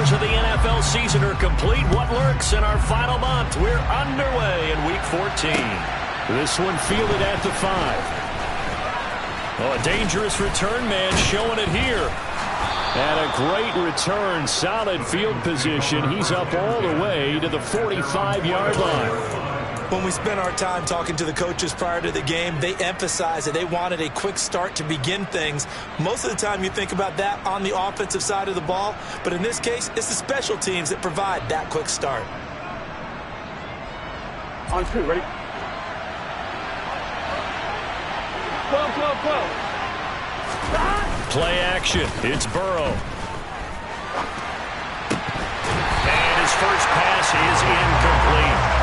quarters of the NFL season are complete. What lurks in our final month? We're underway in Week 14. This one fielded at the 5. Oh, a dangerous return man showing it here. And a great return, solid field position. He's up all the way to the 45-yard line. When we spent our time talking to the coaches prior to the game, they emphasized that they wanted a quick start to begin things. Most of the time you think about that on the offensive side of the ball, but in this case, it's the special teams that provide that quick start. On 2, ready? 12, 12, 12. Play action. It's Burrow. And his first pass is incomplete.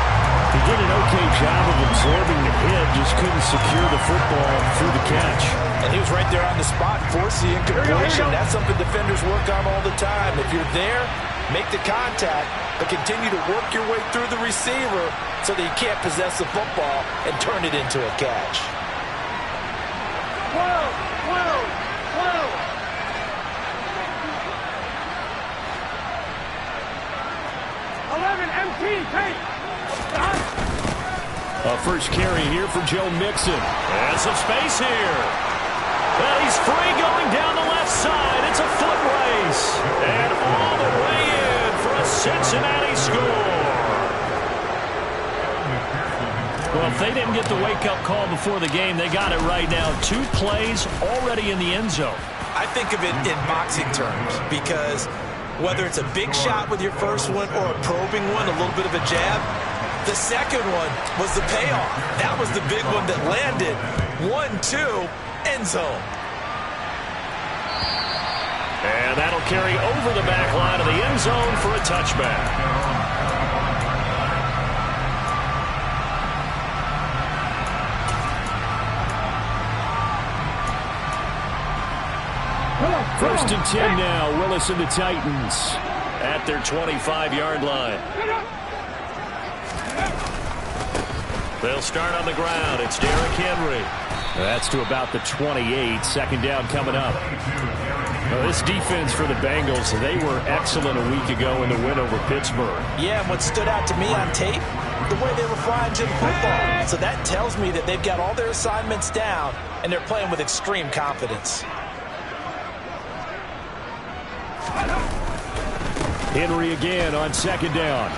He did an okay job of absorbing the hit, just couldn't secure the football through the catch. And he was right there on the spot, force the incompletion. That's something defenders work on all the time. If you're there, make the contact, but continue to work your way through the receiver so that you can't possess the football and turn it into a catch. 12, 12, 12. 11, MT, take. A first carry here for Joe Mixon. And some space here. And he's free going down the left side. It's a foot race. And all the way in for a Cincinnati score. Well, if they didn't get the wake-up call before the game, they got it right now. 2 plays already in the end zone. I think of it in boxing terms because whether it's a big shot with your first one or a probing one, a little bit of a jab, the second one was the payoff. That was the big one that landed. 1-2, end zone. And that'll carry over the back line of the end zone for a touchback. First and 10 now. Willis and the Titans at their 25-yard line. They'll start on the ground. It's Derrick Henry. That's to about the 28. Second down coming up. Well, this defense for the Bengals, they were excellent a week ago in the win over Pittsburgh. Yeah, and what stood out to me on tape, the way they were flying to the football. So that tells me that they've got all their assignments down, and they're playing with extreme confidence. Henry again on second down.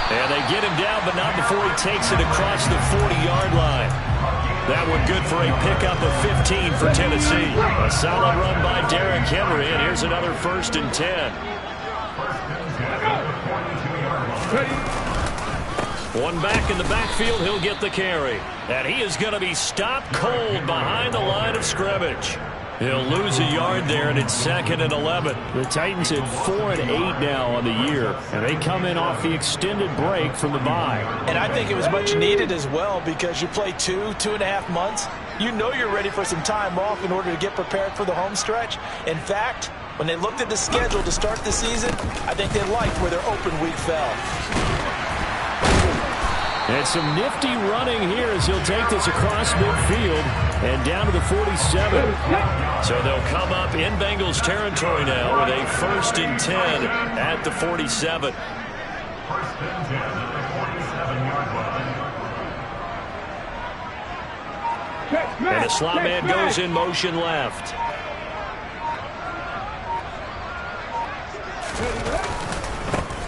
And they get him down, but not before he takes it across the 40-yard line. That one good for a pickup of 15 for Tennessee. A solid run by Derrick Henry, and here's another first and 10. One back in the backfield, he'll get the carry. And he is going to be stopped cold behind the line of scrimmage. He'll lose a yard there, and it's 2nd and 11. The Titans at 4-8 now on the year, and they come in off the extended break from the bye. And I think it was much needed as well because you play 2.5 months. You know you're ready for some time off in order to get prepared for the home stretch. In fact, when they looked at the schedule to start the season, I think they liked where their open week fell. And some nifty running here as he'll take this across midfield and down to the 47. So they'll come up in Bengals territory now with a 1st and 10 at the 47. And the slot man goes in motion left.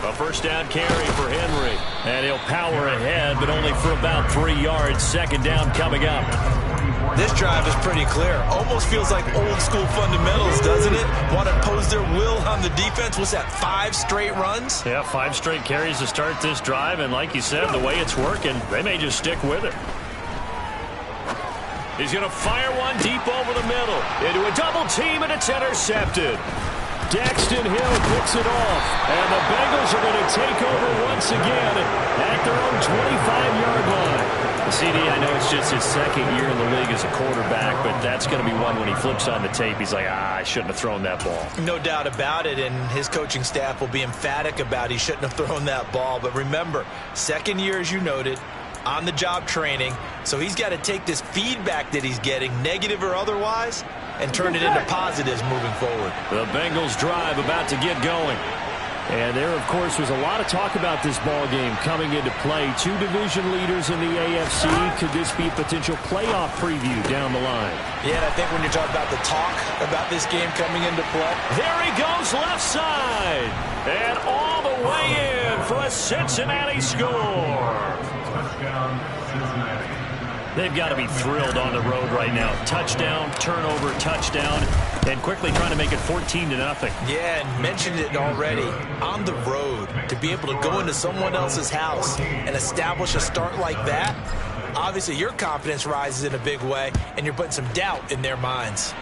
A first down carry for Henry. And he'll power ahead, but only for about 3 yards. Second down coming up. This drive is pretty clear. Almost feels like old school fundamentals, doesn't it? Want to impose their will on the defense. What's that, 5 straight runs? Yeah, 5 straight carries to start this drive. And like you said, the way it's working, they may just stick with it. He's going to fire one deep over the middle. Into a double team, and it's intercepted. Daxton Hill picks it off, and the Bengals are going to take over once again at their own 25-yard line. CD, I know it's just his 2nd year in the league as a quarterback, but that's going to be one when he flips on the tape, he's like, I shouldn't have thrown that ball. No doubt about it, and his coaching staff will be emphatic about he shouldn't have thrown that ball. But remember, 2nd year, as you noted, on-the-job training, so he's got to take this feedback that he's getting, negative or otherwise, and turn it into positives moving forward. The Bengals drive about to get going. And there, of course, was a lot of talk about this ball game coming into play. Two division leaders in the AFC. Could this be a potential playoff preview down the line? Yeah, and I think when you're talking about the talk about this game coming into play. There he goes left side. And all the way in for a Cincinnati score. Touchdown, Cincinnati. They've got to be thrilled on the road right now. Touchdown, turnover, touchdown, and quickly trying to make it 14-0. Yeah, and mentioned it already. On the road, to be able to go into someone else's house and establish a start like that, obviously your confidence rises in a big way, and you're putting some doubt in their minds.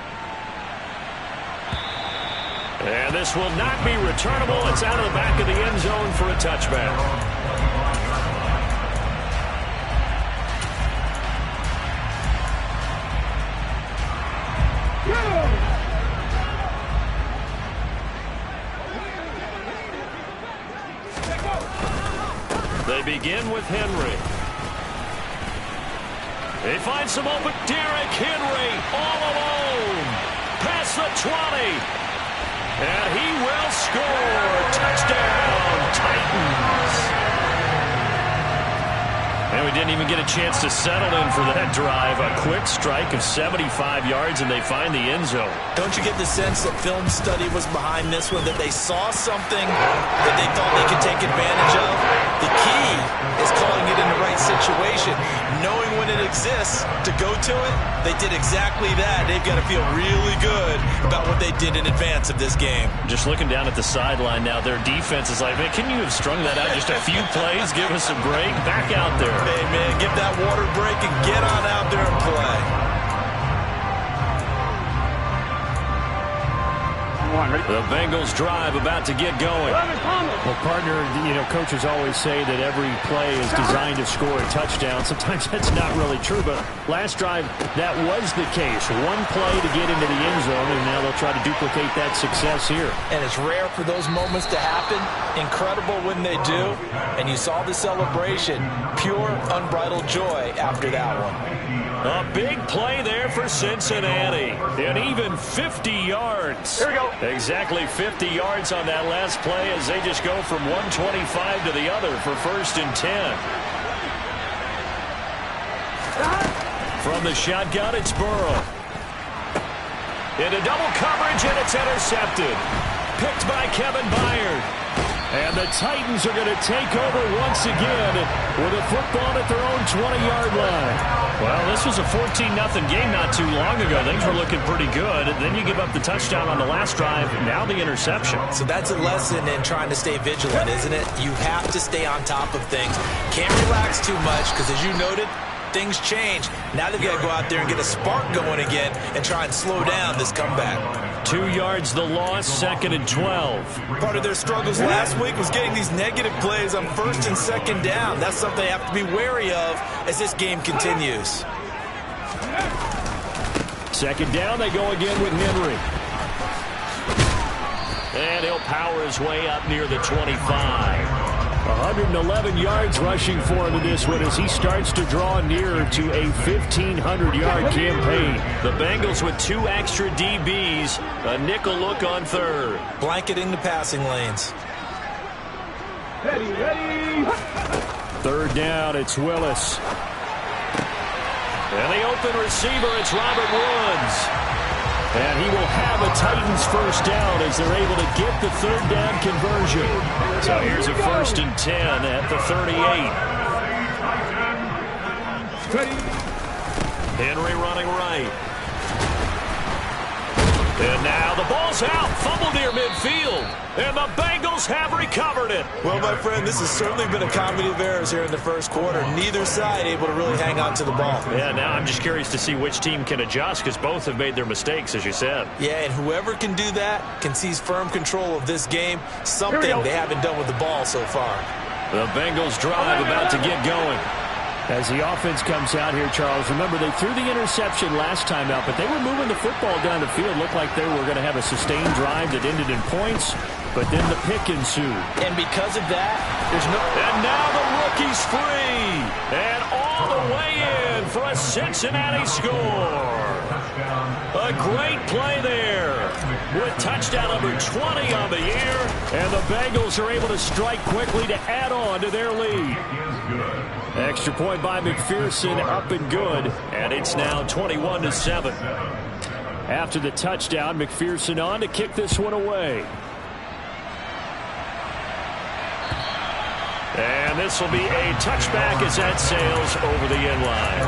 And this will not be returnable. It's out of the back of the end zone for a touchback. They begin with Henry. They find some open. Derrick Henry all alone. Past the 20. And he will score. Touchdown, Titans. And we didn't even get a chance to settle in for that drive. A quick strike of 75 yards, and they find the end zone. Don't you get the sense that film study was behind this one, that they saw something that they thought they could take advantage of? The key is calling it in the right situation, knowing when it exists to go to it. They did exactly that. They've got to feel really good about what they did in advance of this game. Just looking down at the sideline now, their defense is like, man, can you have strung that out just a few plays? Give us a break. Back out there. Hey, man, give that water break and get on out there and play. The Bengals drive about to get going. Well, partner, coaches always say that every play is designed to score a touchdown. Sometimes that's not really true, but last drive, that was the case. One play to get into the end zone, and now they'll try to duplicate that success here. And it's rare for those moments to happen. Incredible when they do. And you saw the celebration. Pure, unbridled joy after that one. A big play there for Cincinnati. And even 50 yards. Here we go. Exactly 50 yards on that last play as they just go from 125 to the other for 1st and 10. From the shotgun, it's Burrow. Into double coverage, and it's intercepted. Picked by Kevin Byard. And the Titans are going to take over once again with a football at their own 20-yard line. Well, this was a 14-0 game not too long ago. Things were looking pretty good. Then you give up the touchdown on the last drive. Now the interception. So that's a lesson in trying to stay vigilant, isn't it? You have to stay on top of things. Can't relax too much because, as you noted, things change. Now they've got to go out there and get a spark going again and try and slow down this comeback. 2 yards the loss, 2nd and 12. Part of their struggles last week was getting these negative plays on 1st and 2nd down. That's something they have to be wary of as this game continues. 2nd down, they go again with Henry. And he'll power his way up near the 25. 111 yards rushing for him in this one as he starts to draw nearer to a 1,500-yard campaign. The Bengals with 2 extra DBs, a nickel look on 3rd. Blanketing the passing lanes. Ready. 3rd down, it's Willis. And the open receiver, it's Robert Woods. And he will have a Titans 1st down as they're able to get the 3rd down conversion. So here's a 1st and 10 at the 38. Henry running right. And now the ball's out. Fumble near midfield. And the Bengals have recovered it. Well, my friend, this has certainly been a comedy of errors here in the 1st quarter. Neither side able to really hang on to the ball. Yeah, now I'm just curious to see which team can adjust because both have made their mistakes, as you said. Yeah, and whoever can do that can seize firm control of this game, something they haven't done with the ball so far. The Bengals drive about to get going. As the offense comes out here, Charles, remember they threw the interception last time out, but they were moving the football down the field. Looked like they were going to have a sustained drive that ended in points, but then the pick ensued. And because of that, there's no... And now the rookie's free. And all the way in and for a Cincinnati score. A great play there with touchdown number 20 on the year, and the Bengals are able to strike quickly to add on to their lead. Extra point by McPherson, up and good, and it's now 21-7. After the touchdown, McPherson on to kick this one away. And this will be a touchback as that sails over the end line.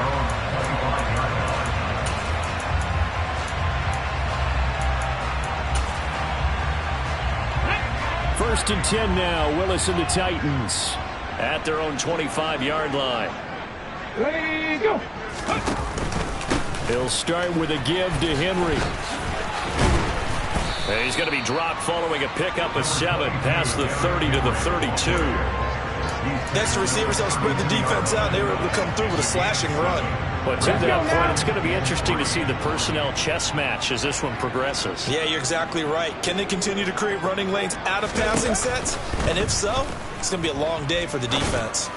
First and 10 now. Willis and the Titans at their own 25-yard line. Ready, go. He'll start with a give to Henry. And he's going to be dropped following a pickup of 7 past the 30 to the 32. Next, the receivers help spread the defense out, and they were able to come through with a slashing run. But to that point, it's going to be interesting to see the personnel chess match as this one progresses. Yeah, you're exactly right. Can they continue to create running lanes out of passing sets? And if so, it's going to be a long day for the defense.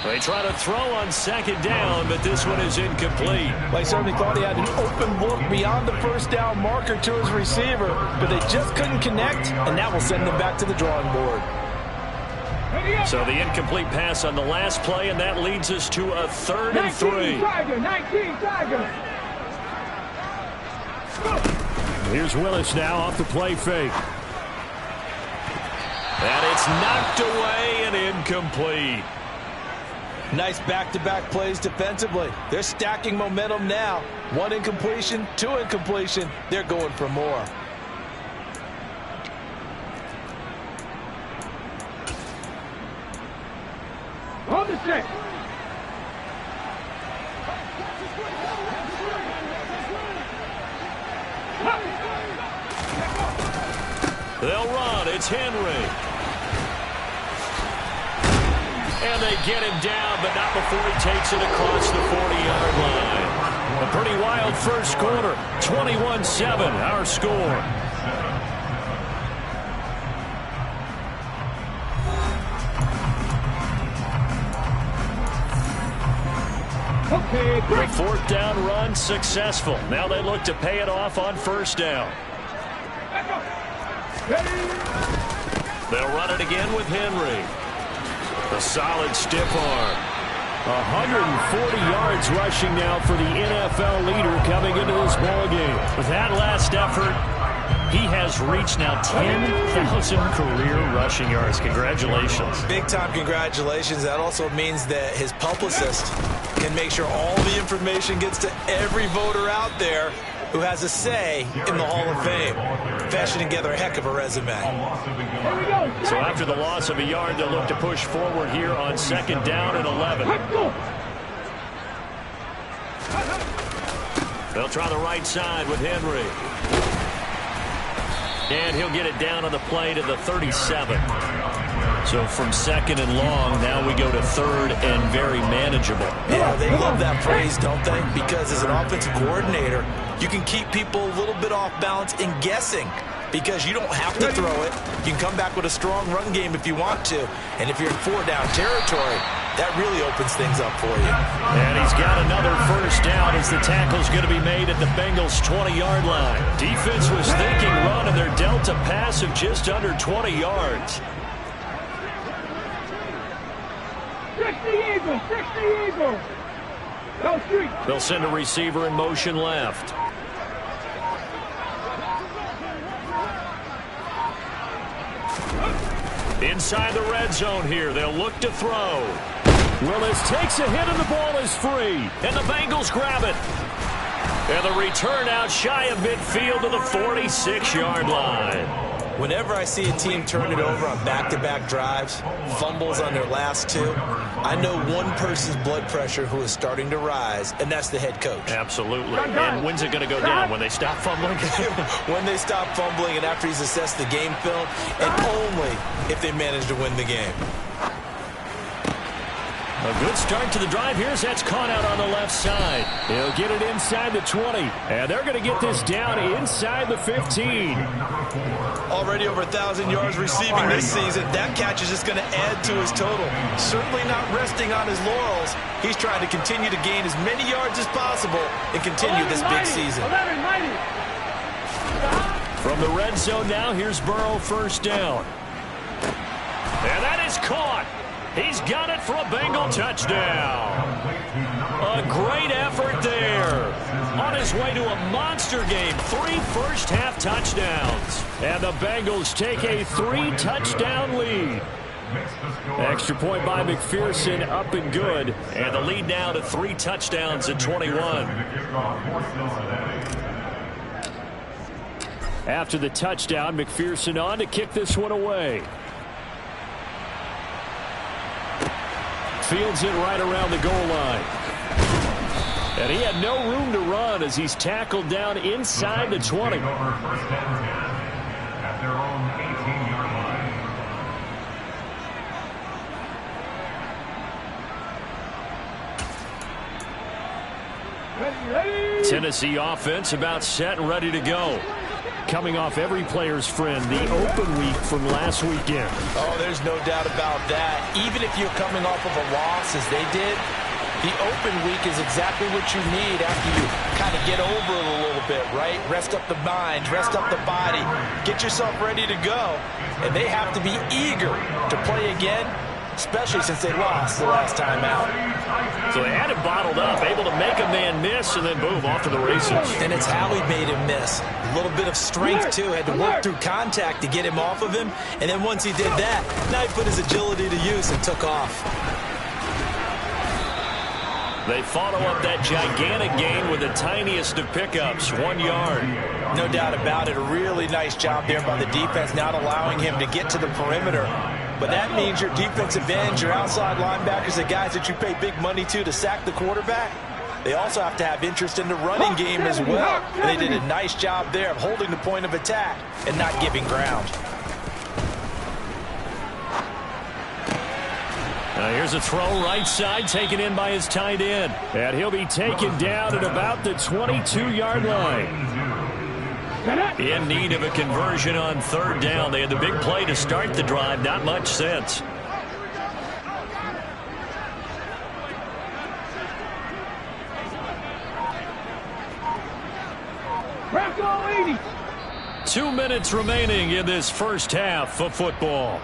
They try to throw on second down, but this one is incomplete. They certainly thought he had an open look beyond the first down marker to his receiver, but they just couldn't connect, and that will send them back to the drawing board. So the incomplete pass on the last play, and that leads us to a 3rd and 3. 19 Tiger. Here's Willis now off the play fake. And it's knocked away and incomplete. Nice back-to-back plays defensively. They're stacking momentum now. 1 incompletion, 2 incompletion. They're going for more. On the set. They'll run. It's Henry. And they get him down, but not before he takes it across the 40-yard line. A pretty wild first quarter. 21-7, our score. Okay, The 4th down run successful. Now they look to pay it off on 1st down. They'll run it again with Henry. A solid stiff arm. 140 yards rushing now for the NFL leader coming into this ballgame. With that last effort, he has reached now 10,000 career rushing yards. Congratulations. Big-time congratulations. That also means that his publicist can make sure all the information gets to every voter out there who has a say in the Hall of Fame. Fashioning together a heck of a resume. So after the loss of a yard, they'll look to push forward here on 2nd down and 11. They'll try the right side with Henry. And he'll get it down on the play to the 37. So from 2nd and long, now we go to 3rd and very manageable. Yeah, they love that phrase, don't they? Because as an offensive coordinator, you can keep people a little bit off balance in guessing because you don't have to throw it. You can come back with a strong run game if you want to. And if you're in 4-down territory, that really opens things up for you. And he's got another 1st down as the tackle's going to be made at the Bengals' 20-yard line. Defense was thinking run, and they're dealt a pass of just under 20 yards. 60 Eagles. They'll send a receiver in motion left. Inside the red zone here, they'll look to throw. Willis takes a hit and the ball is free. And the Bengals grab it. And the return out shy of midfield to the 46-yard line. Whenever I see a team turn it over on back-to-back drives, fumbles on their last 2, I know one person's blood pressure who is starting to rise, and that's the head coach. Absolutely. And when's it going to go down? When they stop fumbling? When they stop fumbling and after he's assessed the game film, and only if they manage to win the game. A good start to the drive. Here's that's caught out on the left side. He'll get it inside the 20. And they're going to get this down inside the 15. Already over 1,000 yards receiving this season. That catch is just going to add to his total. Certainly not resting on his laurels. He's trying to continue to gain as many yards as possible and continue this big season. From the red zone now, here's Burrow, first down. And that is caught. He's got it for a Bengal touchdown. A great effort there. On his way to a monster game. 3 first-half touchdowns. And the Bengals take a 3-touchdown lead. Extra point by McPherson, up and good. And the lead now to 3 touchdowns at 21. After the touchdown, McPherson on to kick this one away. Fields it right around the goal line. And he had no room to run as he's tackled down inside the 20. At their own 18-yard line. Tennessee offense about set and ready to go. Coming off every player's friend, the open week from last weekend. Oh, there's no doubt about that. Even if you're coming off of a loss as they did, the open week is exactly what you need after you kind of get over it a little bit, right? Rest up the mind, rest up the body, get yourself ready to go. And they have to be eager to play again, especially since they lost the last time out. So they had him bottled up, able to make a man miss, and then boom, off to the races. And it's how he made him miss. A little bit of strength, too. Had to work through contact to get him off of him. And then once he did that, now he put his agility to use and took off. They follow up that gigantic gain with the tiniest of pickups, 1 yard. No doubt about it. A really nice job there by the defense, not allowing him to get to the perimeter. But that means your defensive ends, your outside linebackers, the guys that you pay big money to sack the quarterback, they also have to have interest in the running game as well. And they did a nice job there of holding the point of attack and not giving ground. Here's a throw right side, taken in by his tight end. And he'll be taken down at about the 22-yard line. In need of a conversion on third down. They had the big play to start the drive. Not much sense. Bronco 80. 2 minutes remaining in this first half of football.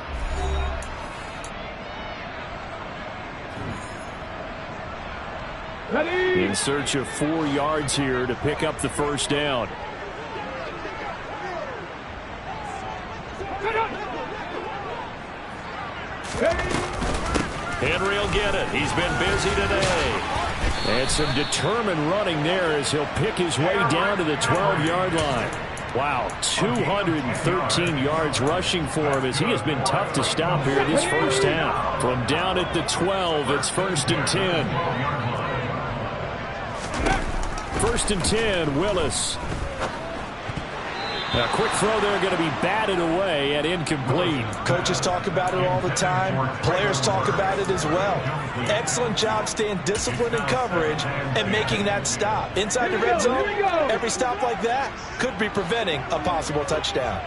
Ready. In search of 4 yards here to pick up the first down. Henry will get it. He's been busy today. And some determined running there as he'll pick his way down to the 12-yard line. Wow, 213 yards rushing for him as he has been tough to stop here this first half. From down at the 12, it's 1st and 10. 1st and 10, Willis. A quick throw there going to be batted away and incomplete. Coaches talk about it all the time. Players talk about it as well. Excellent job staying disciplined in coverage and making that stop. Inside the red zone, every stop like that could be preventing a possible touchdown.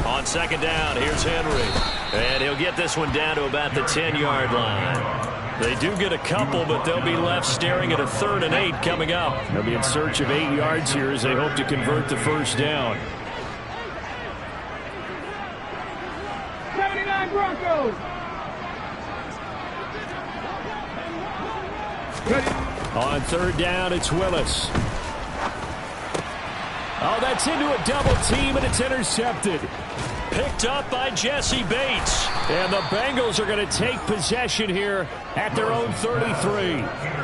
On second down, here's Henry. And he'll get this one down to about the 10-yard line. They do get a couple, but they'll be left staring at a 3rd and 8 coming up. They'll be in search of 8 yards here as they hope to convert the first down. 79 Broncos. On 3rd down, it's Willis. Oh, that's into a double team, and it's intercepted. Picked up by Jesse Bates. And the Bengals are going to take possession here at their own 33.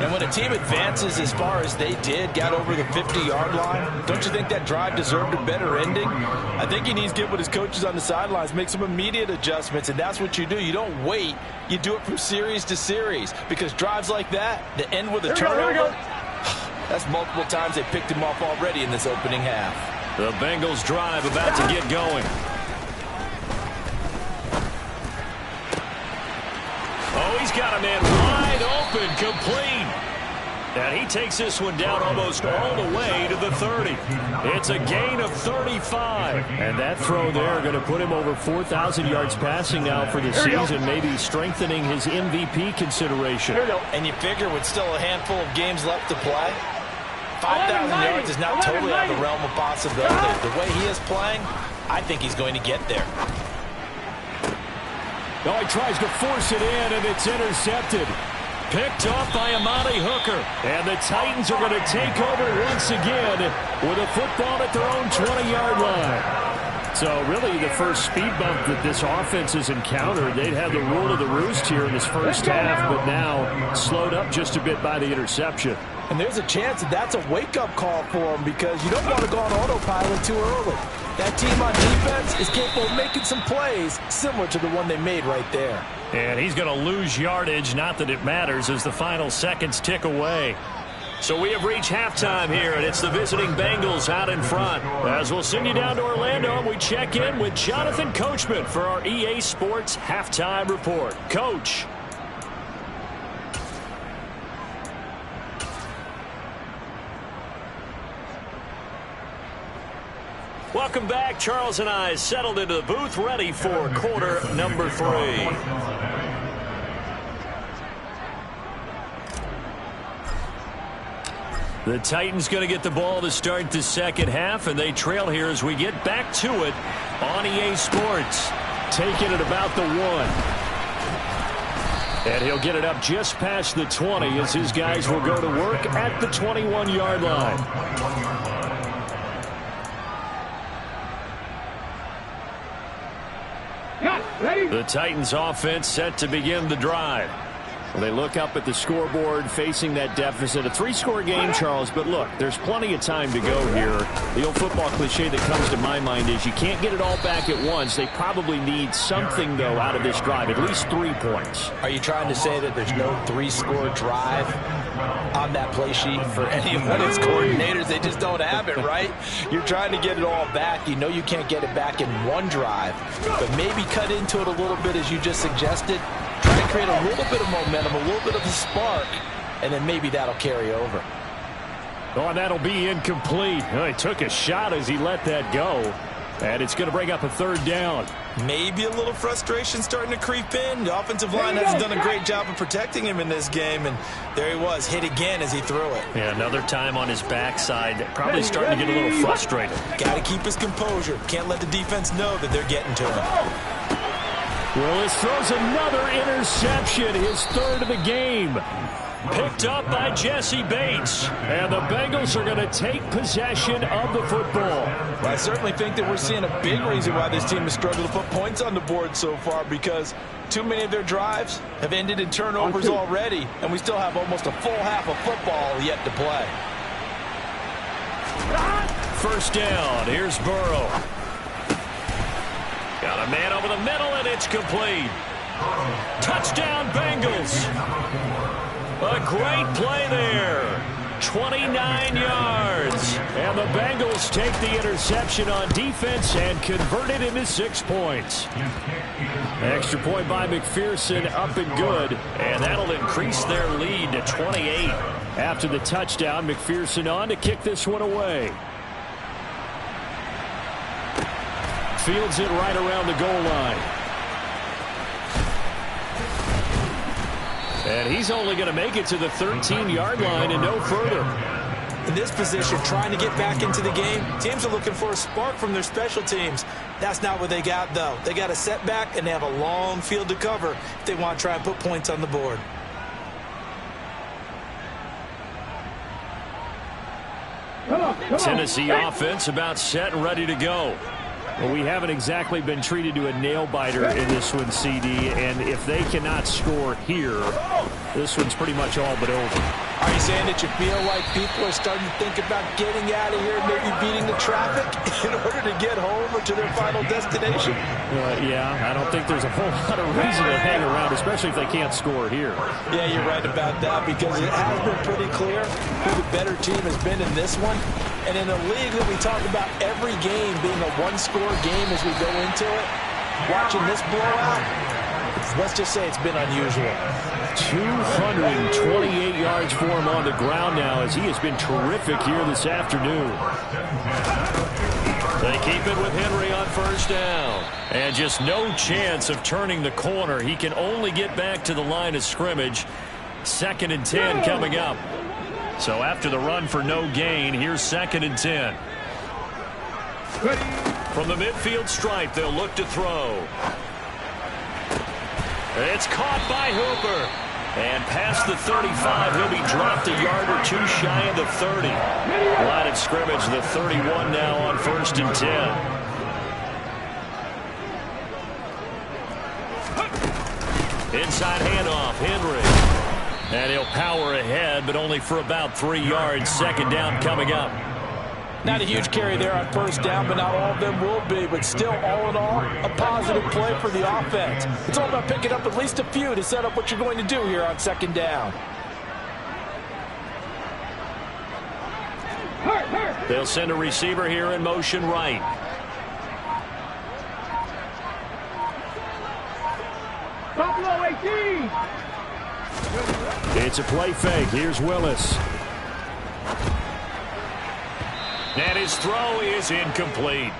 And when a team advances as far as they did, got over the 50-yard line, don't you think that drive deserved a better ending? I think he needs to get with his coaches on the sidelines, make some immediate adjustments, and that's what you do. You don't wait. You do it from series to series, because drives like that end with a turnover, that's multiple times they picked him off already in this opening half. The Bengals drive about to get going. Oh, he's got a man wide open, complete. And he takes this one down almost all the way to the 30. It's a gain of 35. And that throw there going to put him over 4,000 yards passing now for the season, maybe strengthening his MVP consideration. And you figure with still a handful of games left to play, 5,000 yards is not totally out of the realm of possibility. The way he is playing, I think he's going to get there. Oh, he tries to force it in, and it's intercepted. Picked off by Amani Hooker. And the Titans are going to take over once again with a football at their own 20-yard line. So really the first speed bump that this offense has encountered. They'd had the rule of the roost here in this first half, but now slowed up just a bit by the interception. And there's a chance that that's a wake-up call for them, because you don't want to go on autopilot too early. That team on defense is capable of making some plays similar to the one they made right there. And he's going to lose yardage, not that it matters, as the final seconds tick away. So we have reached halftime here, and it's the visiting Bengals out in front. As we'll send you down to Orlando, and we check in with Jonathan Coachman for our EA Sports Halftime Report. Coach. Welcome back. Charles and I settled into the booth, ready for quarter number 3. The Titans going to get the ball to start the second half, and they trail here as we get back to it on EA Sports. Taking it about the 1. And he'll get it up just past the 20 as his guys will go to work at the 21-yard line. The Titans offense set to begin the drive. Well, they look up at the scoreboard facing that deficit. A 3-score game, Charles, but look, there's plenty of time to go here. The old football cliche that comes to my mind is you can't get it all back at once. They probably need something, though, out of this drive, at least 3 points. Are you trying to say that there's no 3-score drive on that play sheet for any of his coordinators? They just don't have it, right? You're trying to get it all back. You know you can't get it back in one drive, but maybe cut into it a little bit as you just suggested. Try to create a little bit of momentum, a little bit of a spark, and then maybe that'll carry over. Oh, and that'll be incomplete. Oh, he took a shot as he let that go. And it's going to bring up a 3rd down. Maybe a little frustration starting to creep in. The offensive line hasn't done a great job of protecting him in this game, and there he was, hit again as he threw it. Yeah, another time on his backside, probably starting to get a little frustrated. Got to keep his composure. Can't let the defense know that they're getting to him. Willis throws another interception, his 3rd of the game. Picked up by Jesse Bates. And the Bengals are going to take possession of the football. Well, I certainly think that we're seeing a big reason why this team has struggled to put points on the board so far, because too many of their drives have ended in turnovers already, and we still have almost a full half of football yet to play. 1st down. Here's Burrow. Got a man over the middle, and it's complete. Touchdown, Bengals. A great play there. 29 yards. And the Bengals take the interception on defense and convert it into 6 points. Extra point by McPherson, up and good. And that'll increase their lead to 28. After the touchdown, McPherson on to kick this one away. Fields it right around the goal line. And he's only going to make it to the 13-yard line and no further. In this position, trying to get back into the game, teams are looking for a spark from their special teams. That's not what they got, though. They got a setback, and they have a long field to cover if they want to try and put points on the board. Tennessee offense about set and ready to go. Well, we haven't exactly been treated to a nail-biter in this one, CD, and if they cannot score here, this one's pretty much all but over. Are you saying that you feel like people are starting to think about getting out of here and maybe beating the traffic in order to get home or to their final destination? Yeah, I don't think there's a whole lot of reason to hang around, especially if they can't score here. Yeah, you're right about that, because it has been pretty clear who the better team has been in this one. And in a league that we talk about every game being a one-score game as we go into it, watching this blowout, let's just say it's been unusual. 228 yards for him on the ground now, as he has been terrific here this afternoon. They keep it with Henry on first down. And just no chance of turning the corner. He can only get back to the line of scrimmage. 2nd and 10 coming up. So after the run for no gain, here's 2nd and 10. From the midfield stripe, they'll look to throw. It's caught by Hooper. And past the 35, he'll be dropped a yard or two shy of the 30. Line of scrimmage, the 31 now on 1st and 10. Inside handoff, Henry. And he'll power ahead, but only for about 3 yards. 2nd down coming up. Not a huge carry there on first down, but not all of them will be. But still, all in all, a positive play for the offense. It's all about picking up at least a few to set up what you're going to do here on 2nd down. They'll send a receiver here in motion right. Buffalo 18. It's a play fake. Here's Willis. And his throw is incomplete.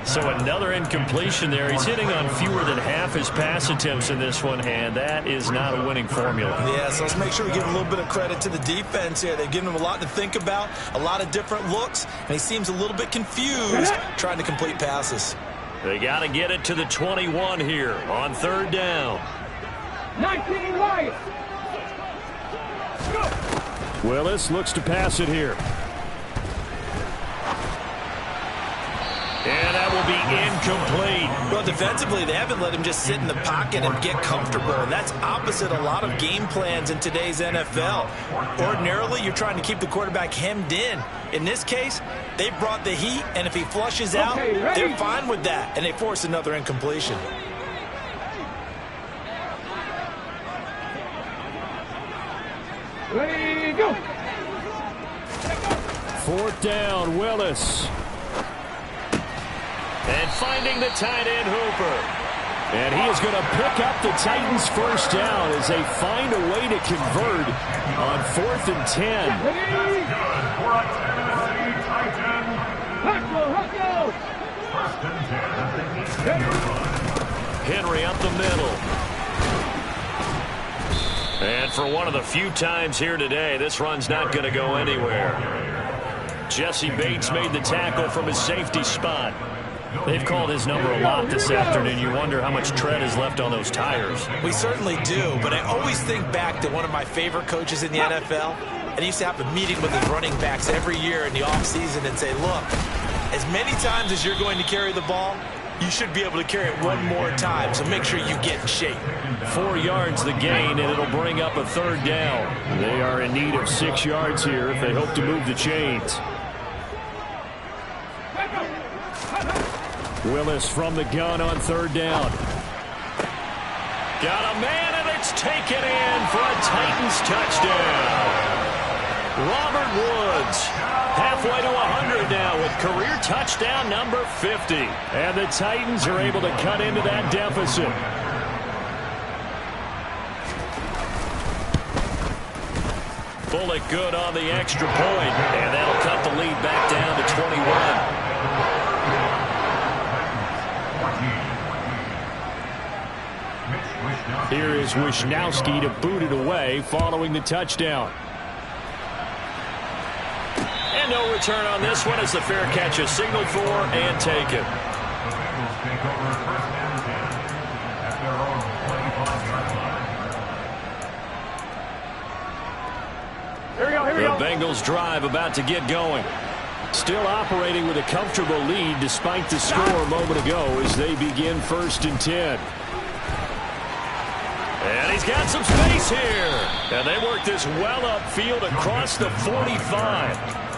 So another incompletion there. He's hitting on fewer than half his pass attempts in this one, and that is not a winning formula. Yeah, so let's make sure we give a little bit of credit to the defense here. They've given him a lot to think about, a lot of different looks, and he seems a little bit confused trying to complete passes. They got to get it to the 21 here on 3rd down. 19 Lions. Willis looks to pass it here. And that will be incomplete. Well, defensively, they haven't let him just sit in the pocket and get comfortable, and that's opposite a lot of game plans in today's NFL. Ordinarily, you're trying to keep the quarterback hemmed in. In this case, they brought the heat, and if he flushes out, they're fine with that, and they force another incompletion. Ready, go. 4th down, Willis. And finding the tight end, Hooper. And he is going to pick up the Titans' first down as they find a way to convert on 4th and 10. Henry up the middle. And for one of the few times here today, this run's not going to go anywhere. Jesse Bates made the tackle from his safety spot. They've called his number a lot this afternoon. You wonder how much tread is left on those tires. We certainly do, but I always think back to one of my favorite coaches in the NFL, and he used to have a meeting with his running backs every year in the offseason and say, look, as many times as you're going to carry the ball, you should be able to carry it one more time, so make sure you get in shape. 4 yards the gain, and it'll bring up a 3rd down. They are in need of 6 yards here if they hope to move the chains. Willis from the gun on 3rd down. Got a man, and it's taken in for a Titans touchdown. Robert Woods, halfway to 100 now with career touchdown number 50. And the Titans are able to cut into that deficit. Bullock good on the extra point, and that'll cut the lead back down to 21. Here is Wisnowski to boot it away following the touchdown. And no return on this one as the fair catch is signaled for and taken. The Bengals drive about to get going. Still operating with a comfortable lead despite the score a moment ago as they begin 1st and 10. And he's got some space here. And they work this well upfield across the 45.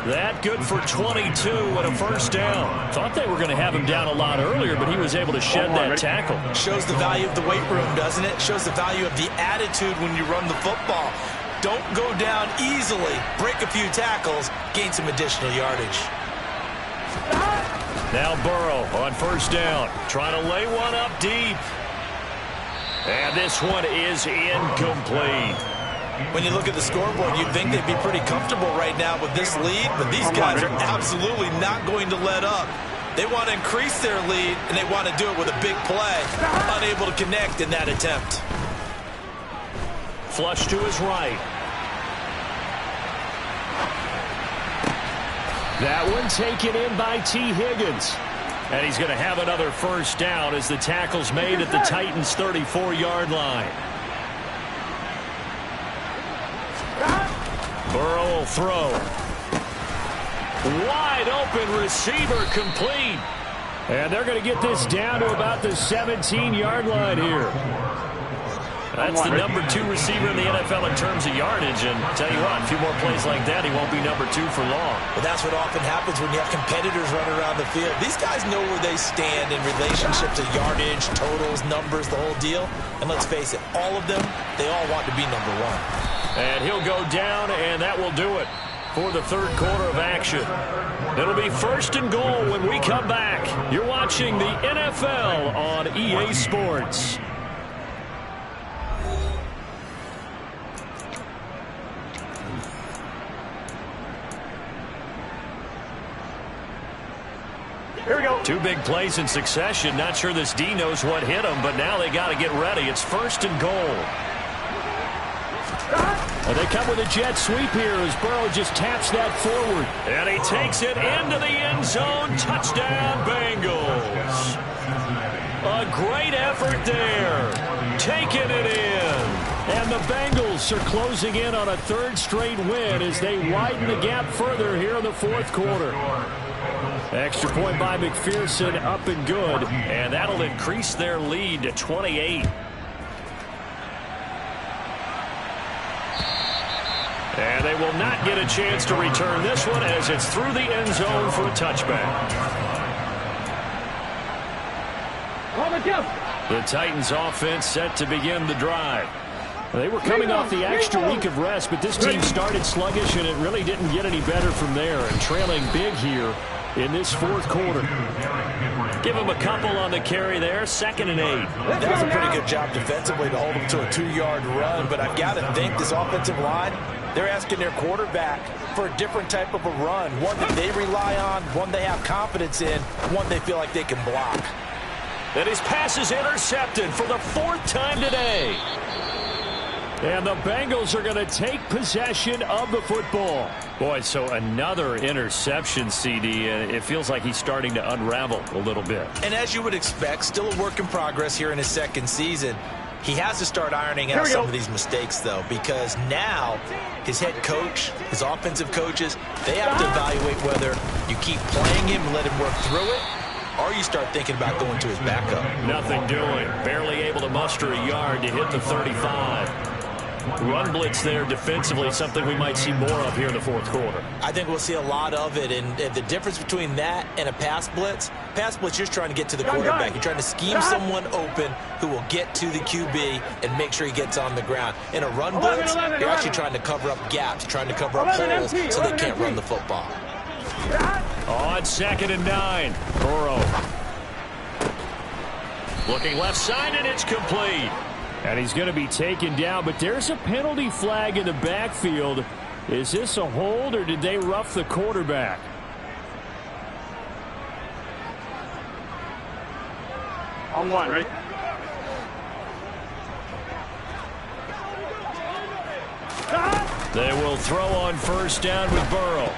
That good for 22 and a first down. Thought they were going to have him down a lot earlier, but he was able to shed that tackle. Shows the value of the weight room, doesn't it? Shows the value of the attitude when you run the football. Don't go down easily. Break a few tackles. Gain some additional yardage. Now Burrow on first down. Trying to lay one up deep. And this one is incomplete. When you look at the scoreboard, you'd think they'd be pretty comfortable right now with this lead, but these guys are absolutely not going to let up. They want to increase their lead, and they want to do it with a big play. Unable to connect in that attempt. Flush to his right. That one taken in by T. Higgins. And he's going to have another first down as the tackle's made at the Titans' 34-yard line. Burrow will throw. Wide open receiver complete. And they're going to get this down to about the 17-yard line here. That's the number 2 receiver in the NFL in terms of yardage. And tell you what, a few more plays like that, he won't be number 2 for long. But that's what often happens when you have competitors running around the field. These guys know where they stand in relationship to yardage, totals, numbers, the whole deal. And let's face it, all of them, they all want to be number 1. And he'll go down, and that will do it for the third quarter of action. It'll be 1st and goal when we come back. You're watching the NFL on EA Sports. Here we go. 2 big plays in succession. Not sure this D knows what hit him, but now they got to get ready. It's 1st and goal. And they come with a jet sweep here as Burrow just taps that forward. And he takes it into the end zone. Touchdown, Bengals. A great effort there. Taking it in. And the Bengals are closing in on a 3rd straight win as they widen the gap further here in the 4th quarter. Extra point by McPherson, up and good. And that'll increase their lead to 28. And they will not get a chance to return this one as it's through the end zone for a touchback. The Titans offense set to begin the drive. They were coming off the extra week of rest, but this team started sluggish, and it really didn't get any better from there. And trailing big here in this 4th quarter. Give him a couple on the carry there. 2nd and 8. That was a pretty good job defensively to hold him to a 2-yard run, but I've got to think this offensive line, they're asking their quarterback for a different type of a run, one that they rely on, one they have confidence in, one they feel like they can block. And his pass is intercepted for the 4th time today. And the Bengals are going to take possession of the football. Boy, so another interception, CD, and it feels like he's starting to unravel a little bit. And as you would expect, still a work in progress here in his 2nd season. He has to start ironing out some of these mistakes, though, because now his head coach, his offensive coaches, they have to evaluate whether you keep playing him and let him work through it, or you start thinking about going to his backup. Nothing doing. Barely able to muster a yard to hit the 35. Run blitz there defensively, something we might see more of here in the 4th quarter. I think we'll see a lot of it, and the difference between that and a pass blitz, you're just trying to get to the quarterback. You're trying to scheme someone open who will get to the QB and make sure he gets on the ground. In a run blitz, you're actually trying to cover up gaps, trying to cover up holes so they can't run the football. On 2nd and 9, Burrow. Looking left side, and it's complete. And he's going to be taken down, but there's a penalty flag in the backfield. Is this a hold, or did they rough the quarterback? On 1, ready? They will throw on 1st down with Burrow.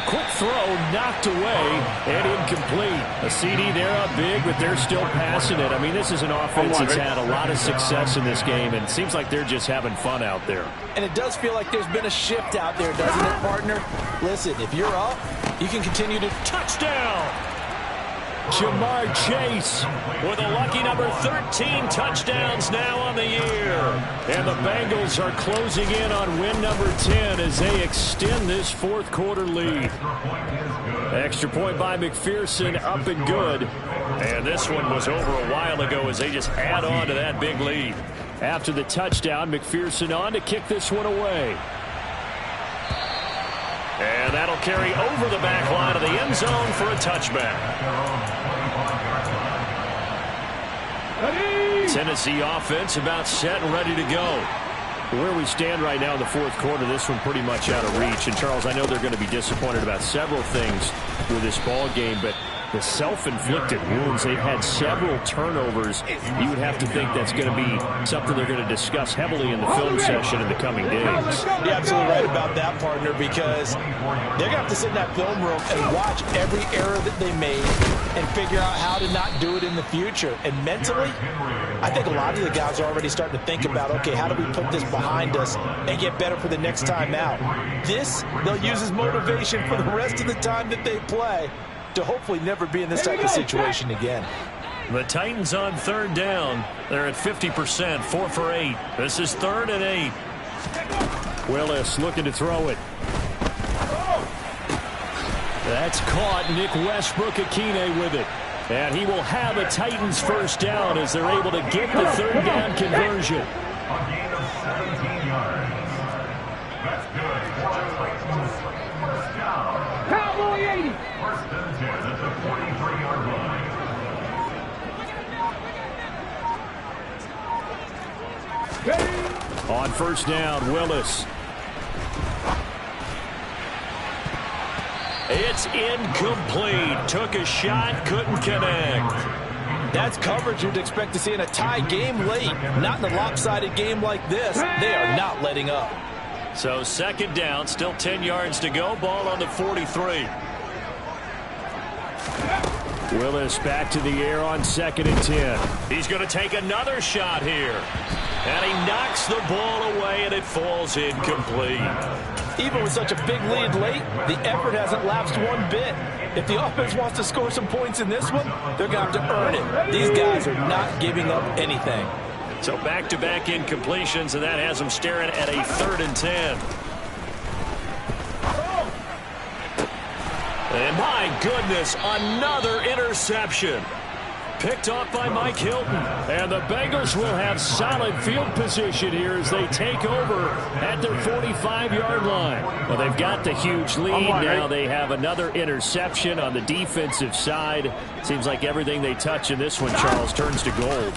Quick throw, knocked away, and incomplete. A CD, they're up big, but they're still passing it. I mean, this is an offense that's had a lot of success in this game, and it seems like they're just having fun out there. And it does feel like there's been a shift out there, doesn't it, partner? Listen, if you're up, you can continue to Touchdown! Jamar Chase With a lucky number 13 touchdowns now on the year. and the Bengals are closing in on win number 10 as they extend this fourth quarter lead. Extra point by McPherson, up and good. And this one was over a while ago as they just add on to that big lead. After the touchdown, McPherson on to kick this one away. And that'll carry over the back line of the end zone for a touchback. Tennessee offense about set and ready to go. Where we stand right now in the fourth quarter, this one pretty much out of reach. And, Charles, I know they're going to be disappointed about several things with this ball game, but the self-inflicted wounds, they've had several turnovers. You would have to think that's going to be something they're going to discuss heavily in the film session in the coming days. You're absolutely right about that, partner, because they're going to have to sit in that film room and watch every error that they made and figure out how to not do it in the future. And mentally, I think a lot of the guys are already starting to think about, okay, how do we put this behind us and get better for the next time out? This, they'll use as motivation for the rest of the time that they play to hopefully never be in this type of situation again. The Titans on third down. They're at 50%, 4 for 8. This is 3rd and 8. Willis looking to throw it. That's caught. Nick Westbrook-Akine with it. And he will have a Titans first down as they're able to get the third down conversion. A gain of 17 yards. That's good. First down. Cowboy 80. First and 10 at the 43-yard line. On first down, Willis. It's incomplete. Took a shot, couldn't connect. That's coverage you'd expect to see in a tie game late. Not in a lopsided game like this. They are not letting up. So second down, still 10 yards to go. Ball on the 43. Willis back to the air on 2nd and 10. He's going to take another shot here. And he knocks the ball away, and it falls incomplete. Even with such a big lead late, the effort hasn't lapsed one bit. If the offense wants to score some points in this one, they're going to have to earn it. These guys are not giving up anything. So back-to-back incompletions, and that has them staring at a 3rd and 10. And my goodness, another interception. Picked off by Mike Hilton. And the Bengals will have solid field position here as they take over at their 45-yard line. Well, they've got the huge lead. Now they have another interception on the defensive side. Seems like everything they touch in this one, Charles, turns to gold.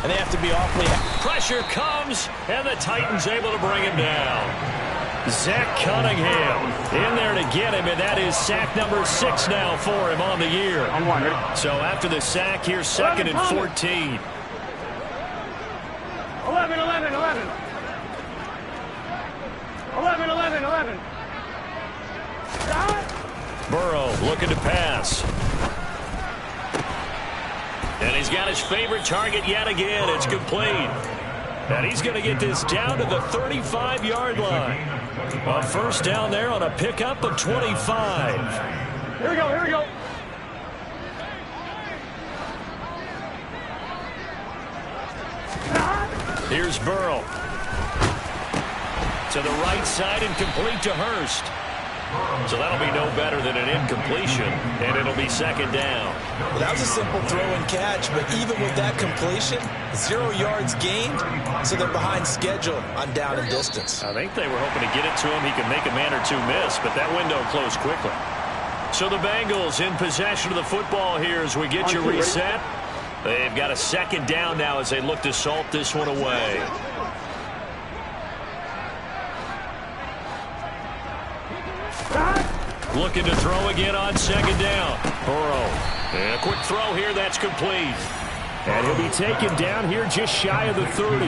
And they have to be awfully... Pressure comes, and the Titans able to bring him down. Zach Cunningham in there to get him, and that is sack number 6 now for him on the year. I'm one, ready? So after the sack, here's 2nd and 14. 11, 11, 11. 11, 11, 11. Burrow looking to pass. And he's got his favorite target yet again. It's complete. And he's going to get this down to the 35-yard line. On first down there on a pickup of 25. Here we go, here we go. Here's Burrow. To the right side and complete to Hurst. So that'll be no better than an incompletion, and it'll be 2nd down. Well, that was a simple throw and catch, but even with that completion, 0 yards gained, so they're behind schedule on down and distance. I think they were hoping to get it to him. He could make a man or two miss, but that window closed quickly. So the Bengals in possession of the football here as we get you reset. They've got a 2nd down now as they look to salt this one away. Looking to throw again on 2nd down. Burrow. And a quick throw here. That's complete. And he'll be taken down here just shy of the 30.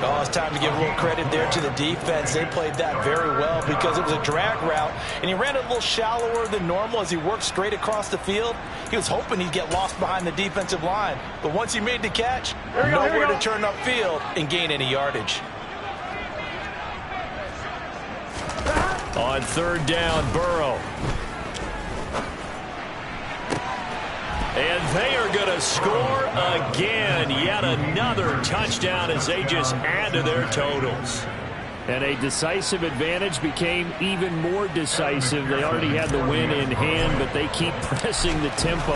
Oh, it's time to give a little credit there to the defense. They played that very well because it was a drag route, and he ran it a little shallower than normal as he worked straight across the field. He was hoping he'd get lost behind the defensive line, but once he made the catch, nowhere to turn upfield and gain any yardage. On third down, Burrow. And they are going to score again. Yet another touchdown as they just add to their totals. And a decisive advantage became even more decisive. They already had the win in hand, but they keep pressing the tempo,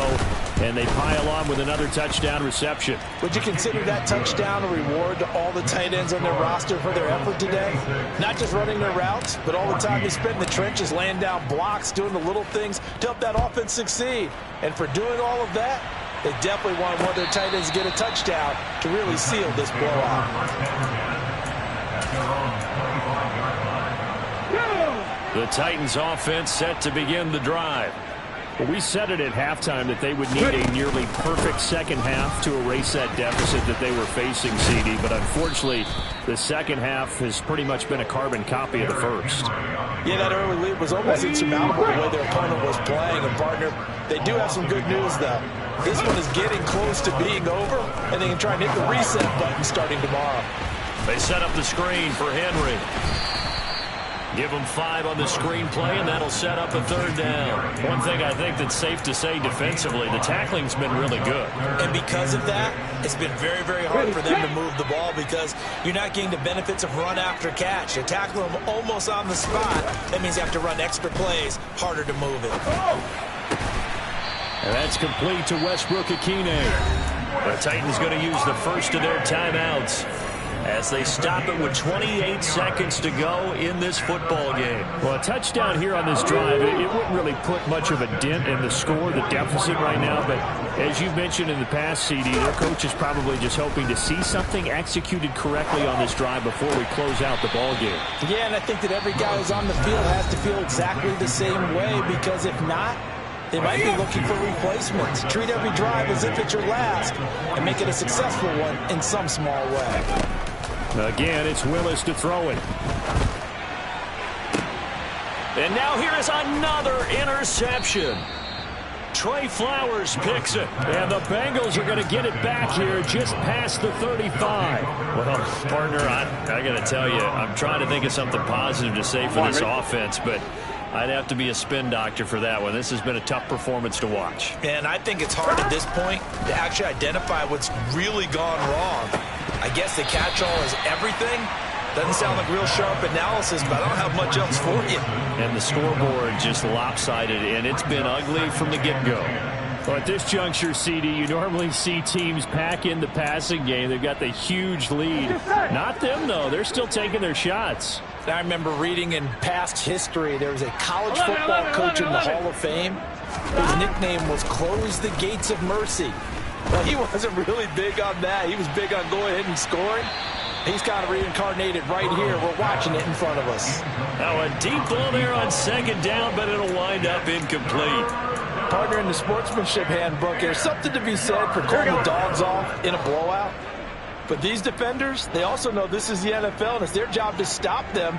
and they pile on with another touchdown reception. Would you consider that touchdown a reward to all the tight ends on their roster for their effort today? Not just running their routes, but all the time they spent in the trenches, laying down blocks, doing the little things to help that offense succeed. And for doing all of that, they definitely want one of their tight ends to get a touchdown to really seal this blowout. The Titans offense set to begin the drive. Well, we said it at halftime that they would need a nearly perfect second half to erase that deficit that they were facing, CD. But unfortunately, the second half has pretty much been a carbon copy of the first. Yeah, that early lead was almost insurmountable the way their opponent was playing. And, partner, they do have some good news, though. This one is getting close to being over, and they can try and hit the reset button starting tomorrow. They set up the screen for Henry. Give them 5 on the screen play, and that'll set up a third down. One thing I think that's safe to say defensively, the tackling's been really good. And because of that, it's been very, very hard for them to move the ball because you're not getting the benefits of run after catch. You're tackling them almost on the spot. That means you have to run extra plays, harder to move it. And that's complete to Westbrook-Akine. The Titans going to use the first of their timeouts as they stop it with 28 seconds to go in this football game. Well, a touchdown here on this drive, it wouldn't really put much of a dent in the score, the deficit right now. But as you've mentioned in the past, CD, their coach is probably just hoping to see something executed correctly on this drive before we close out the ball game. Yeah, and I think that every guy who's on the field has to feel exactly the same way, because if not, they might be looking for replacements. Treat every drive as if it's your last and make it a successful one in some small way. Again, it's Willis to throw it. And now here is another interception. Trey Flowers picks it. And the Bengals are going to get it back here just past the 35. Well, partner, I got to tell you, I'm trying to think of something positive to say for this offense, but I'd have to be a spin doctor for that one. This has been a tough performance to watch. And I think it's hard at this point to actually identify what's really gone wrong. I guess the catch-all is everything. Doesn't sound like real sharp analysis, but I don't have much else for you. And the scoreboard just lopsided, and it's been ugly from the get-go. Well, at this juncture, CD, you normally see teams pack in the passing game. They've got the huge lead. Not them, though. They're still taking their shots. I remember reading in past history, there was a college football coach in the Hall of Fame whose nickname was Close the Gates of Mercy. Well, he wasn't really big on that. He was big on going ahead and scoring. He's kind of reincarnated right here. We're watching it in front of us. Now a deep ball there on second down, but it'll wind up incomplete. Partner, in the sportsmanship handbook, there's something to be said for calling the dogs off in a blowout. But these defenders, they also know this is the NFL, and it's their job to stop them,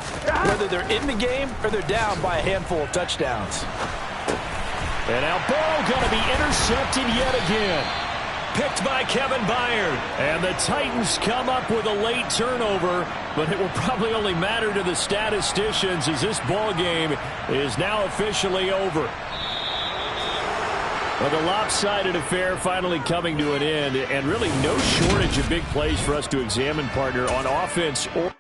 whether they're in the game or they're down by a handful of touchdowns. And now Burrow going to be intercepted yet again. Picked by Kevin Byard. And the Titans come up with a late turnover, but it will probably only matter to the statisticians as this ball game is now officially over. Well, the lopsided affair finally coming to an end, and really no shortage of big plays for us to examine, partner, on offense or...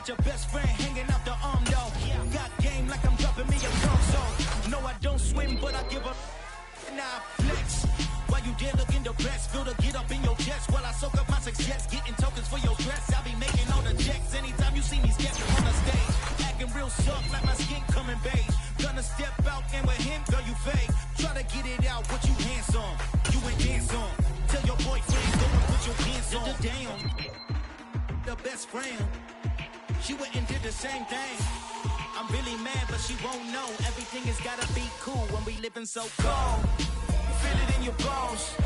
Your best friend hanging out the arm, though. Got game like I'm dropping me a console. No, I don't swim, but I give up. Now flex. While you dare look in the press, feel the get up in your chest while I soak up my success. Getting tokens for your dress. I'll be making all the checks anytime you see me stepping on the stage. Acting real soft like my skin coming beige. Gonna step out and with him, girl, you fake. Try to gotta get it out, what you handsome. You ain't dance on. Tell your boyfriend, go and put your pants on. Down. The best friend. She went and did the same thing. I'm really mad, but she won't know. Everything has gotta be cool when we living so cold. Feel it in your bones.